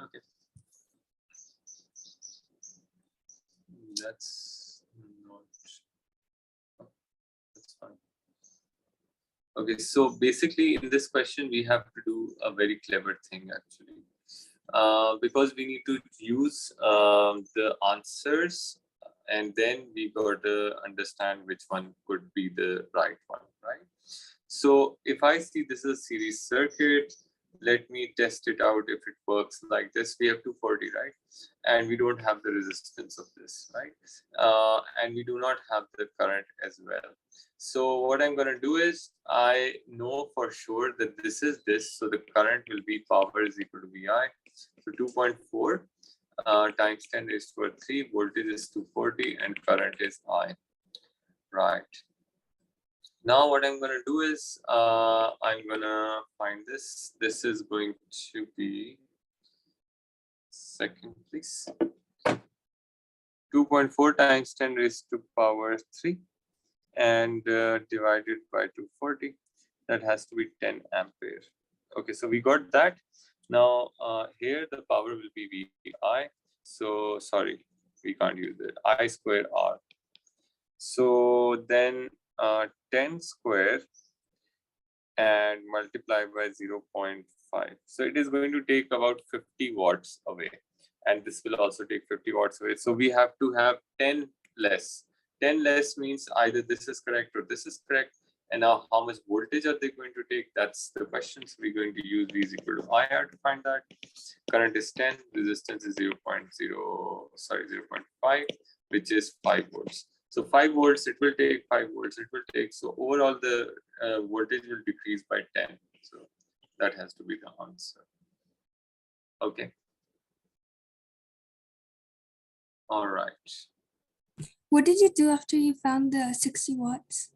Okay. That's not, that's fine. Okay, so basically in this question, we have to do a very clever thing actually. Because we need to use the answers and then we got to understand which one could be the right one, right? So if I see this is a series circuit, let me test it out if it works like this. We have 240, right? And we don't have the resistance of this, right? And we do not have the current as well. So what I'm going to do is I know for sure that this is this. So the current will be power is equal to VI. So 2.4 times 10 raised to 3, voltage is 240 and current is I, right? Now what I'm going to do is I'm going to find this. This is going to be, second please, 2.4 times 10 raised to power 3 and divided by 240. That has to be 10 ampere. Okay, so we got that. Now here the power will be VI. So sorry, we can't use it. I square R. So then 10 square and multiply by 0.5. So it is going to take about 50 watts away. And this will also take 50 watts away. So we have to have 10 less. 10 less means either this is correct or this is correct. And now how much voltage are they going to take? That's the question. So we're going to use V is equal to IR to find that. Current is 10, resistance is 0.5, which is 5 volts. So 5 volts, it will take 5 volts, it will take. So overall the voltage will decrease by 10. So that has to be the answer. Okay. All right. What did you do after you found the 60 watts?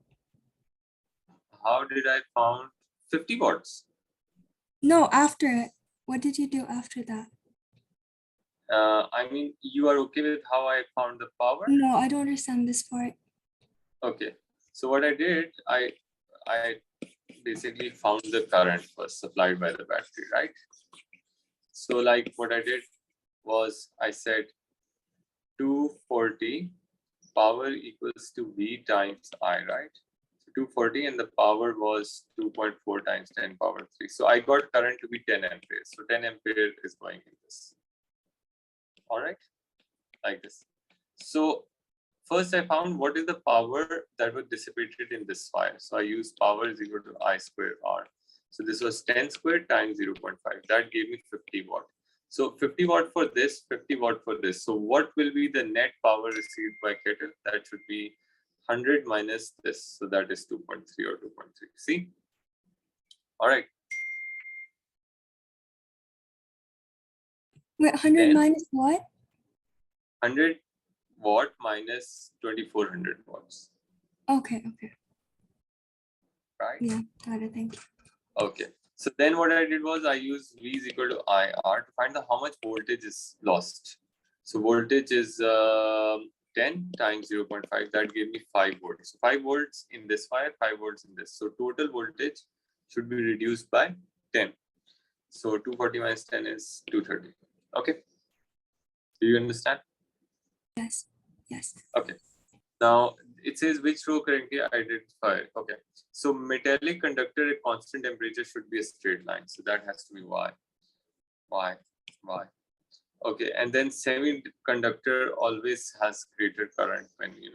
How did I found 50 watts? No, after it. What did you do after that? I mean, you are okay with how I found the power? No, I don't understand this part. Okay. So what I did, I basically found the current was supplied by the battery, right? So like what I did was I said 240 power equals to V times I, right? So 240 and the power was 2.4 times 10 power 3. So I got current to be 10 amperes. So 10 ampere is going in this. All right, like this. So first I found what is the power that was dissipated in this fire. So I used power is equal to I square R. So this was 10 squared times 0.5. That gave me 50 watt. So 50 watt for this, 50 watt for this. So what will be the net power received by kettle? That should be 100 minus this. So that is 2.3 or 2.3. See? All right. Wait, 100 Then, minus what? 100 watt minus 2400 watts. Okay. Right? Yeah, got it. Thank you. Okay. So then what I did was I used V is equal to IR to find how much voltage is lost. So voltage is 10 times 0.5. That gave me 5 volts. So 5 volts in this wire, 5 volts in this. So total voltage should be reduced by 10. So 240 minus 10 is 230. Okay. Do you understand? Yes. Yes. Okay. Now it says which row currently identify. Okay. So metallic conductor at constant temperature should be a straight line. So that has to be Y. Y. Y. Okay. And then semiconductor always has greater current when it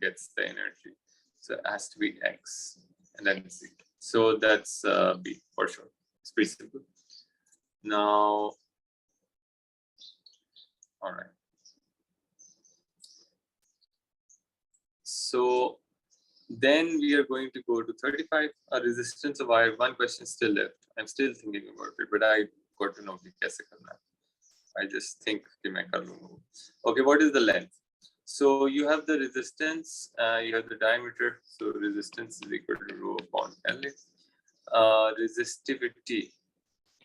gets the energy. So it has to be X and then Z. So that's B for sure. It's pretty simple. Now, all right. So then we are going to go to 35, a resistance of wire. One question still left. I'm still thinking about it, but I got to know कि कैसे करना है. I just think कि मैं कर लूँगा. Okay, what is the length? So you have the resistance, you have the diameter. So resistance is equal to rho upon L. Resistivity.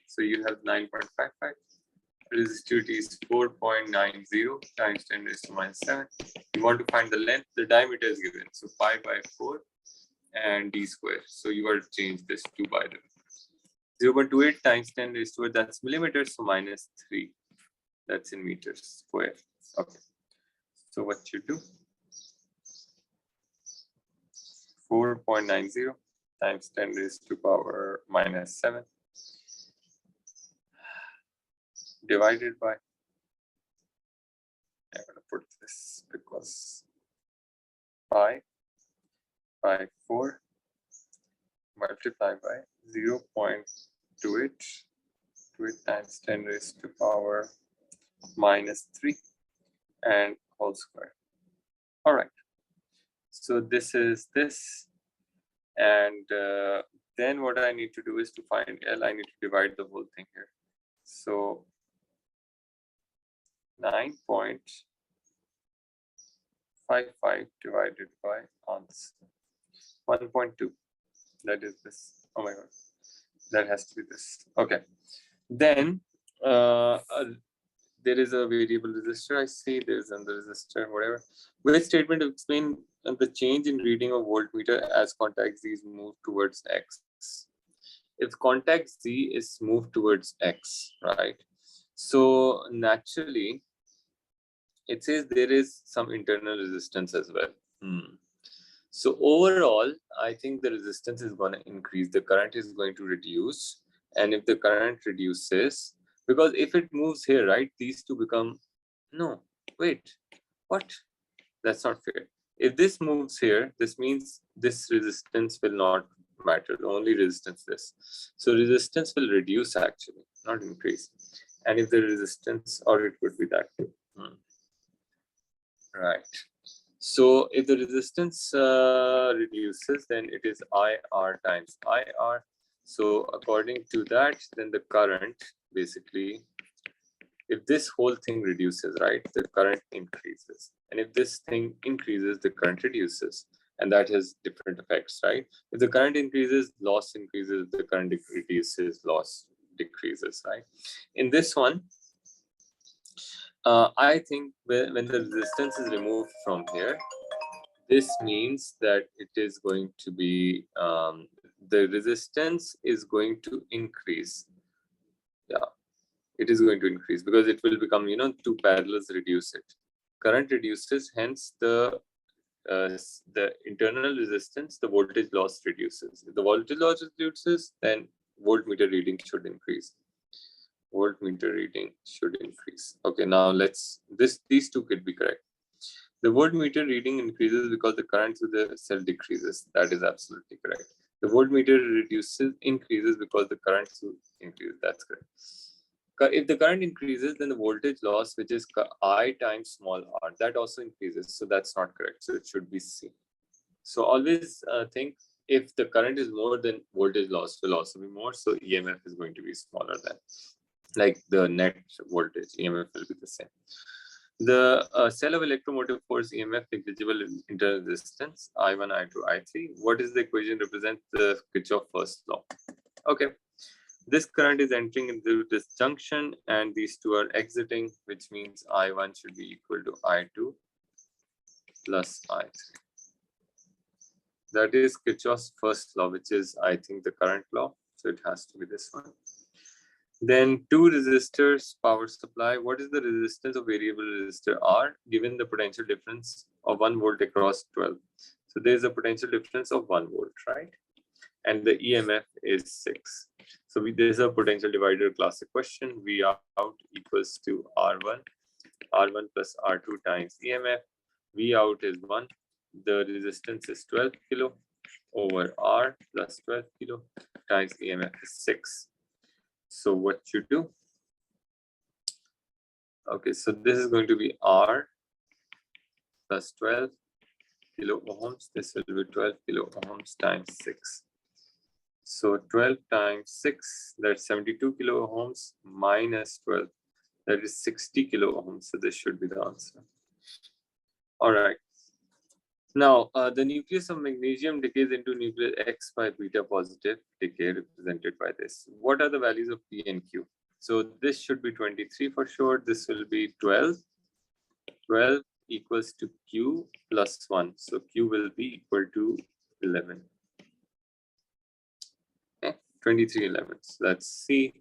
So you have 9.55. Resistivity is 4.90 times 10 raised to minus 7. You want to find the length, the diameter is given. So pi by 4 and d square. So you got to change this to by the 0.28 times 10 raised to 8, that's millimeters, so minus 3. That's in meters square. Okay. So what you do? 4.90 times 10 raised to power minus 7 divided by, I'm going to put this because pi by 4 multiplied by 0.28 times 10 raised to power minus 3 and whole square. All right. So this is this. And then what I need to do is to find L, I need to divide the whole thing here. So 9.55 divided by answer 1.2. That is this. Oh my God. That has to be this. Okay. Then there is a variable resistor. I see there's another resistor, whatever. Which statement to explain the change in reading of voltmeter as contact Z is moved towards X? If contact Z is moved towards X, right? So naturally, it says there is some internal resistance as well. So overall, I think the resistance is going to increase. The current is going to reduce. And if the current reduces, because if it moves here, right, these two become, no, wait, what? That's not fair. If this moves here, this means this resistance will not matter, only resistance this. So resistance will reduce actually, not increase. And if the resistance, or it could be that too. Right. So if the resistance reduces, then it is IR times IR. So according to that, then the current basically, if this whole thing reduces, right, the current increases. And if this thing increases, the current reduces. And that has different effects, right? If the current increases, loss increases. If the current reduces, loss decreases, right? In this one, I think when the resistance is removed from here, this means that it is going to be, the resistance is going to increase. Yeah, it is going to increase because it will become, two parallels reduce it. Current reduces, hence the internal resistance, the voltage loss reduces. If the voltage loss reduces, then voltmeter reading should increase. Voltmeter reading should increase. Okay, now these two could be correct. The voltmeter reading increases because the current through the cell decreases. That is absolutely correct. The voltmeter increases because the current through increases. That's correct. If the current increases, then the voltage loss, which is I times small r, that also increases. So that's not correct. So it should be C. So always think if the current is more, then voltage loss will also be more. So EMF is going to be smaller than, like the net voltage, EMF will be the same. The cell of electromotive force EMF negligible internal resistance I1, I2, I3. What is the equation represent the Kirchhoff first law? Okay. This current is entering into this junction and these two are exiting, which means I1 should be equal to I2 plus I3. That is Kirchhoff's first law, which is, I think, the current law. So it has to be this one. Then two resistors, power supply. What is the resistance of variable resistor R given the potential difference of 1 volt across 12? So there's a potential difference of 1 volt, right? And the EMF is 6. So there's a potential divider classic question. V out equals to R1 plus R2 times EMF. V out is 1. The resistance is 12 kilo over R plus 12 kilo times EMF is 6. So what you do? Okay, so this is going to be R plus 12 kilo ohms. This will be 12 kilo ohms times 6. So 12 times 6, that's 72 kilo ohms minus 12, that is 60 kilo ohms. So this should be the answer. All right. Now, the nucleus of magnesium decays into nucleus X by beta positive decay represented by this. What are the values of P and Q? So this should be 23 for sure. This will be 12. 12 equals to Q plus 1. So Q will be equal to 11. 23 elements. That's C.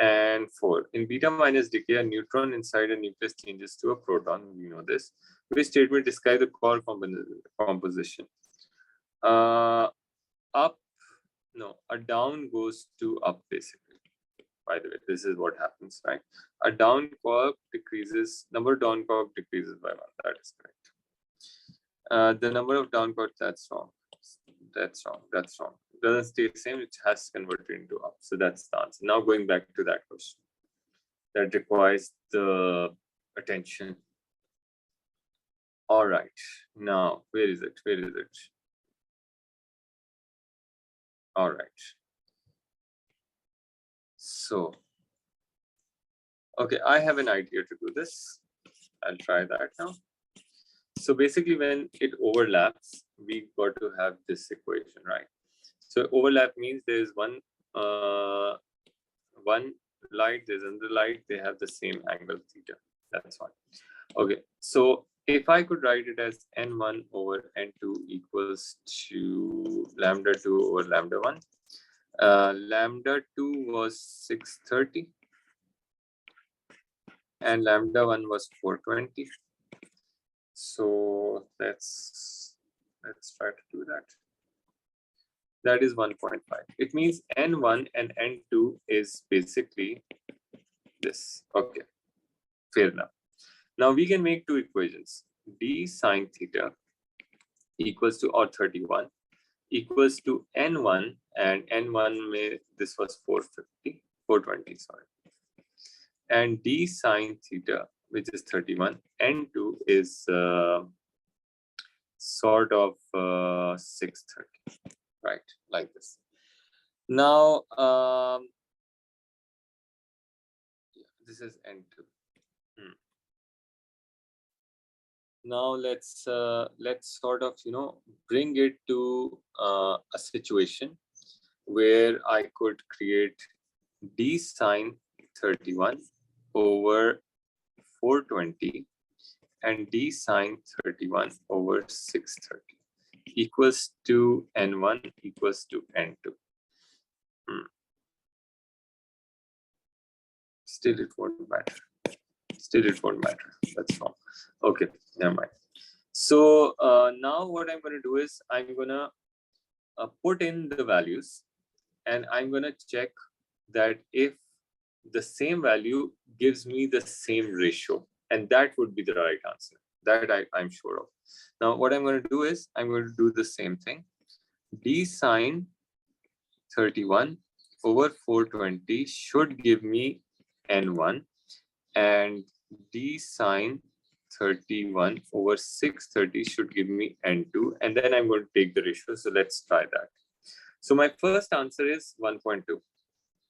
And 4. In beta minus decay, a neutron inside a nucleus changes to a proton. We know this. Which statement describes the core composition? A down goes to up basically. By the way, this is what happens, right? A down quark decreases, number of down quark decreases by 1. That is correct. The number of down quarks, that's wrong. That's wrong. That's wrong. It doesn't stay the same. It has converted into up. So that's the answer. Now going back to that question. That requires the attention. All right. Now, where is it? Where is it? All right. So, okay, I have an idea to do this. I'll try that now. So basically, when it overlaps, we got to have this equation, right? So overlap means there is one light, there's another light, they have the same angle theta. That's fine. Okay, so if I could write it as n1 over n2 equals to lambda 2 over lambda 1. Lambda 2 was 630 and lambda 1 was 420. So let's try to do that. That is 1.5. It means n1 and n2 is basically this. Okay, fair enough. Now we can make two equations. D sine theta equals to, or 31, equals to n1, and n1 this was 420, sorry. And d sine theta, which is 31, n2 is sort of 630, right? Like this. Now, this is n2. Now let's sort of bring it to a situation where I could create d sine 31 over 420 and d sine 31 over 630 equals to n1 equals to n2. Still it won't matter. That's wrong. Okay, never mind. So now what I'm going to do is I'm going to put in the values and I'm going to check that if the same value gives me the same ratio, and that would be the right answer. That I'm sure of. Now what I'm going to do is I'm going to do the same thing. D sine 31 over 420 should give me n1, and d sine 31 over 630 should give me n2, and then I'm going to take the ratio. So let's try that. So my first answer is 1.2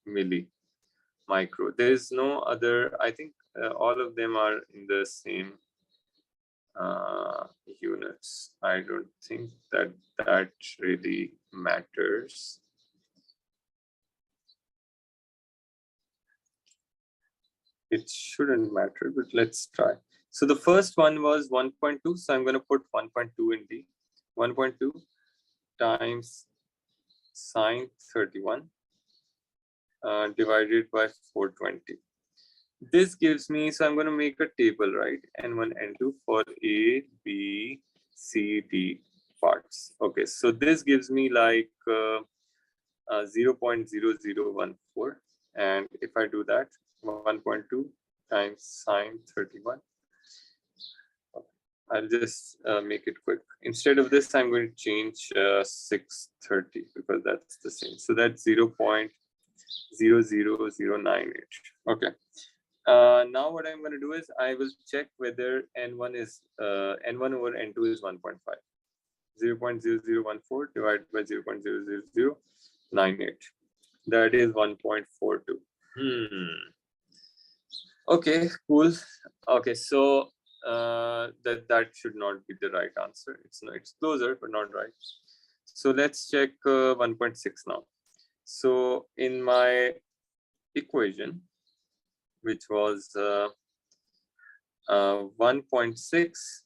milli micro. There is no other, I think all of them are in the same units. I don't think that really matters. It shouldn't matter, but let's try. So the first one was 1.2. So I'm going to put 1.2 in D. 1.2 times sine 31 divided by 420. This gives me, so I'm going to make a table, right? N1, N2 for A, B, C, D parts. Okay, so this gives me like 0.0014. And if I do that, 1.2 times sine 31. I'll just make it quick. Instead of this, I'm going to change 630 because that's the same. So that's 0.00098. Okay. Now what I'm going to do is I will check whether N1 is N1 over N2 is 1.5. 0.0014 divided by 0.00098. That is 1.42. Okay, cool. Okay, so that should not be the right answer. It's closer, but not right. So let's check 1.6 now. So in my equation, which was 1.6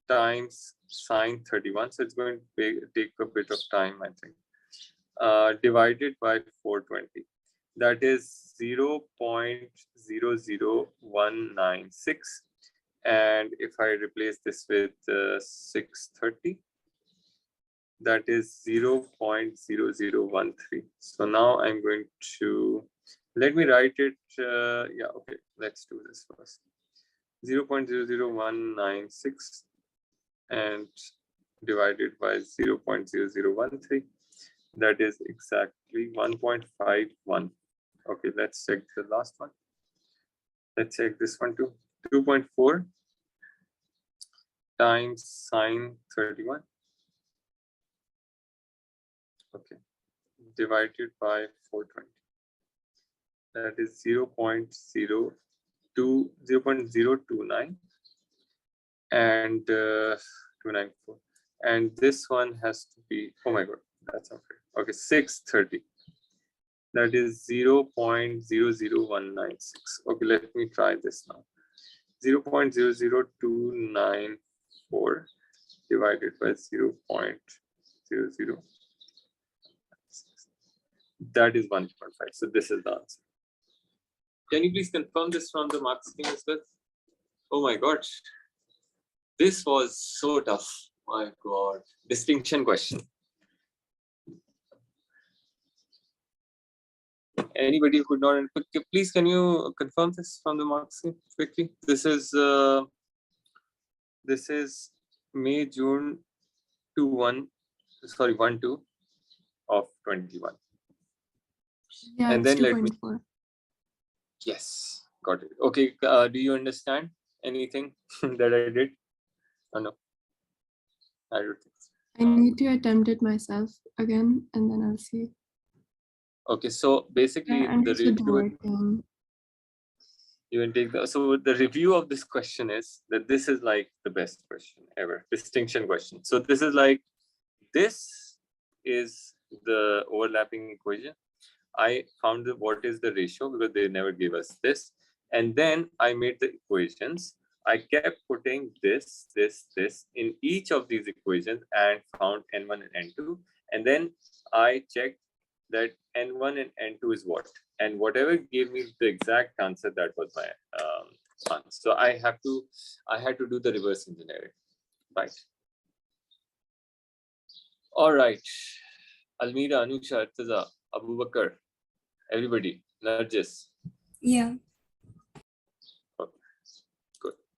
times sine 31, so it's going to take a bit of time, I think, divided by 420. That is 0.00196. And if I replace this with 630, that is 0.0013. So now I'm going to, let me write it. Yeah, okay, let's do this first. 0.00196 and divided by 0.0013. That is exactly 1.51. Okay, let's check the last one. Let's check this one too. 2.4 times sine 31. Okay, divided by 420. That is 0.029 and 294. And this one has to be, oh my God, that's not fair. Okay, 630. That is 0.00196. Okay, let me try this now. 0.00294 divided by 0.00. That is 1.5. So this is the answer. Can you please confirm this from the mark scheme as well? Oh my God. This was so tough. My God. Distinction question. Anybody who could not, please can you confirm this from the mark scheme quickly? This is May, June 1, 2 of 21. Yeah, And it's then let me. 2.4. Yes, got it. Okay, do you understand anything that I did? Oh, no, I don't think so. I need to attempt it myself again, and then I'll see. Okay, so basically I the understood the review. word thing. You can take the, so the review of this question is that this is like the best question ever, distinction question. So this is like, this is the overlapping equation. I found what is the ratio because they never gave us this. And then I made the equations. I kept putting this in each of these equations and found N1 and N2. And then I checked that N1 and N2 is what? And whatever gave me the exact answer, that was my answer. So I had to do the reverse engineering, right? All right. Almira, Anusha, Artaza, Abu Bakr, everybody, Narjis. Yeah.